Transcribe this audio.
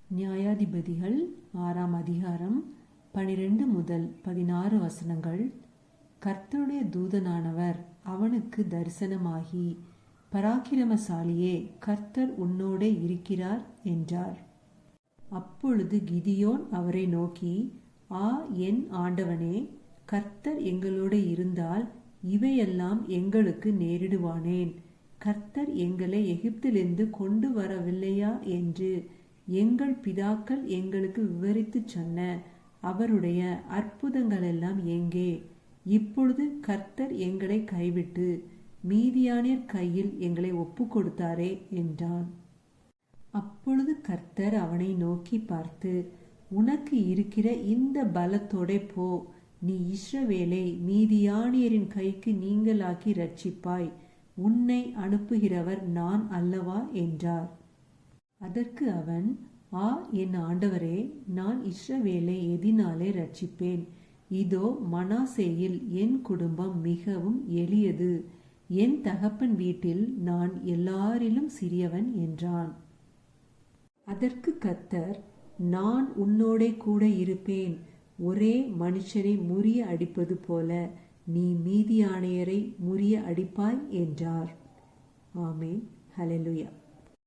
நியாயாதிபதிகள் 6ஆம் அதிகாரம் 12 முதல் 16 வசனங்கள். கர்த்தருடைய தூதனானவர் அவனுக்கு தரிசனமாகி, பராக்கிரமசாலியே, கர்த்தர் உன்னோடே இருக்கிறார் என்றார். அப்பொழுது கிதியோன் அவரை நோக்கி, என் ஆண்டவனே, கர்த்தர் எங்களோடு இருந்தால் இவையெல்லாம் எங்களுக்கு நேரிடுவானேன்? கர்த்தர் எங்களை எகிப்திலிருந்து கொண்டு வரவில்லையா என்று எங்கள் பிதாக்கள் எங்களுக்கு விவரித்து சொன்ன அவருடைய அற்புதங்களெல்லாம் எங்கே? இப்பொழுது கர்த்தர் எங்களை கைவிட்டு மீதியானியர் கையில் எங்களை ஒப்பு கொடுத்தாரே என்றான். அப்பொழுது கர்த்தர் அவனை நோக்கி பார்த்து, உனக்கு இருக்கிற இந்த பலத்தோடே போ, நீ இஸ்ரவேலை மீதியானியரின் கைக்கு நீங்களாக்கி ரட்சிப்பாய், உன்னை அனுப்புகிறவர் நான் அல்லவா என்றார். அதற்கு அவன், என் ஆண்டவரே, நான் இஸ்ரவேலை எதினாலே ரட்சிப்பேன்? இதோ, மனாசேயில் என் குடும்பம் மிகவும் எளியது, என் தகப்பன் வீட்டில் நான் எல்லாரிலும் சிறியவன் என்றான். அதற்கு கர்த்தர், நான் உன்னோடே கூட இருப்பேன், ஒரே மனுஷரை முறிய அடிப்பது போல நீ மீதியானியரை முறிய அடிப்பாய் என்றார். ஆமென். ஹல்லேலூயா.